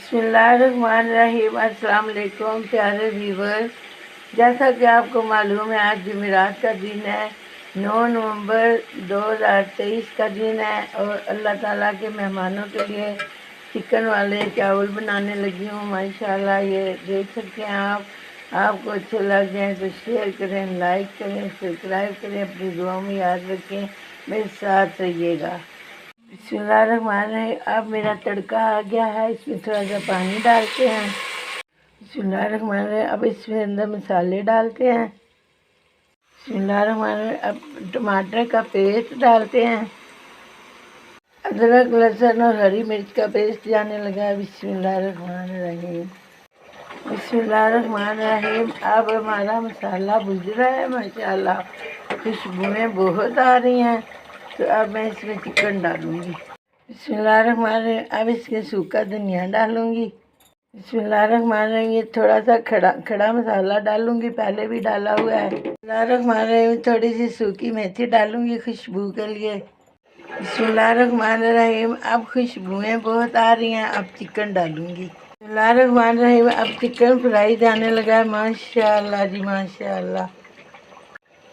बिस्मिल्लाहिर्रहमानिर्रहीम। अस्सलाम वालेकुम प्यारे व्यूवर्स, जैसा कि आपको मालूम है आज जुमेरात का दिन है, 9 नवंबर 2023 का दिन है और अल्लाह ताला के मेहमानों के लिए चिकन वाले चावल बनाने लगी हूँ। माशाल्लाह ये देख सकते हैं आपको अच्छे लग जाए तो शेयर करें, लाइक करें, सब्सक्राइब करें, अपनी दुआ में याद रखें, मेरे साथ रहिएगा। बिस्मिल्लाहिर्रहमानिर्रहीम। अब मेरा तड़का आ गया है, इसमें थोड़ा सा पानी डालते हैं। बिस्मिल्लाहिर्रहमानिर्रहीम। अब इसमें अंदर मसाले डालते हैं। बिस्मिल्लाहिर्रहमानिर्रहीम। अब टमाटर का पेस्ट डालते हैं। अदरक, लहसुन और हरी मिर्च का पेस्ट जाने लगा है। बिस्मिल्लाहिर्रहमानिर्रहीम। बिस्मिल्लाहिर्रहमानिर्रहीम। अब हमारा मसाला भुज रहा है, माशाल्लाह खुशबुएँ बहुत आ रही हैं। तो अब मैं इसमें चिकन डालूँगी। बिस्मिल्लाहिर्रहमानिर्रहीम। अब इसमें सूखा धनिया डालूँगी। बिस्मिल्लाहिर्रहमानिर्रहीम। ये थोड़ा सा खड़ा मसाला डालूँगी, पहले भी डाला हुआ है। बिस्मिल्लाहिर्रहमानिर्रहीम। थोड़ी सी सूखी मेथी डालूँगी खुशबू के लिए। बिस्मिल्लाहिर्रहमानिर्रहीम। अब खुशबुएँ बहुत आ रही हैं, अब चिकन डालूँगी। बिस्मिल्लाहिर्रहमानिर्रहीम। अब चिकन फ्राई जाने लगा है, माशाल्लाह जी माशाल्लाह।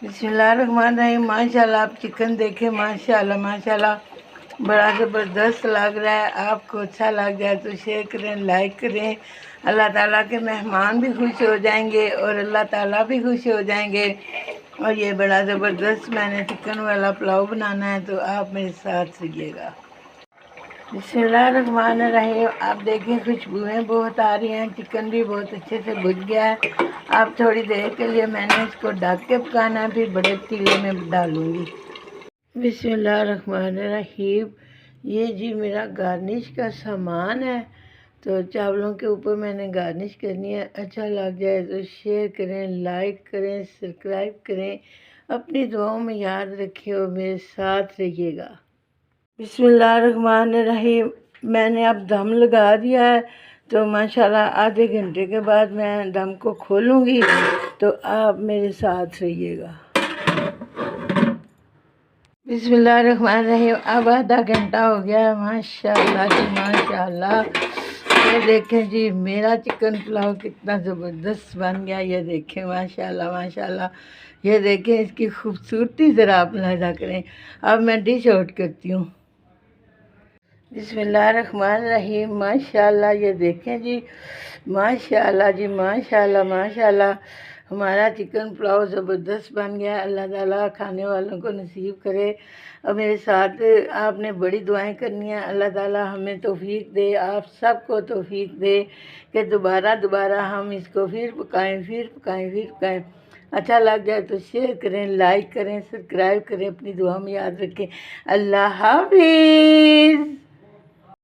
बिस्मिल्लाहिर्रहमानिर्रहीम। माशाल्लाह आप चिकन देखें, माशाल्लाह माशाल्लाह बड़ा ज़बरदस्त लग रहा है। आपको अच्छा लग जाए तो शेयर करें, लाइक करें। अल्लाह ताला के मेहमान भी खुश हो जाएंगे और अल्लाह ताला भी खुश हो जाएंगे। और ये बड़ा ज़बरदस्त मैंने चिकन वाला पुलाव बनाना है, तो आप मेरे साथ रहिएगा। बिस्मिल्लाहिर्रहमानिर्रहीम। आप देखें खुशबुएँ बहुत आ रही हैं, चिकन भी बहुत अच्छे से भुज गया है। अब थोड़ी देर के लिए मैंने इसको ढक के पकाना है, फिर बड़े पतीले में डालूँगी। बिस्मिल्लाहिर्रहमानिर्रहीम। ये जी मेरा गार्निश का सामान है, तो चावलों के ऊपर मैंने गार्निश करनी है। अच्छा लग जाए तो शेयर करें, लाइक करें, सब्सक्राइब करें, अपनी दुआओं में याद रखें और मेरे साथ रहिएगा। बिस्मिल्लाहिर्रहमानिर्रहीम। मैंने अब दम लगा दिया है, तो माशाल्लाह आधे घंटे के बाद मैं दम को खोलूँगी, तो आप मेरे साथ रहिएगा। बिस्मिल्लाहिर्रहमानिर्रहीम। अब आधा घंटा हो गया है, माशाल्लाह जी माशाल्लाह। ये देखें जी मेरा चिकन पुलाव कितना ज़बरदस्त बन गया, ये देखें माशाल्लाह माशाल्लाह। ये देखें इसकी खूबसूरती ज़रा आप अंदाज़ा करें। अब मैं डिश आउट करती हूँ। बिस्मिल्लाहिर्रहमानिर्रहीम। माशाल्लाह ये देखें जी माशाल्लाह जी माशाल्लाह माशाल्लाह। हमारा चिकन पुलाव ज़बरदस्त बन गया। अल्लाह ताला खाने वालों को नसीब करे। और मेरे साथ आपने बड़ी दुआएं करनी है। अल्लाह ताला हमें तौफीक दे, आप सबको तौफीक दे कि दोबारा हम इसको फिर पकाएं। अच्छा लग जाए तो शेयर करें, लाइक करें, सब्सक्राइब करें, अपनी दुआ में याद रखें। अल्लाह हाफिज़।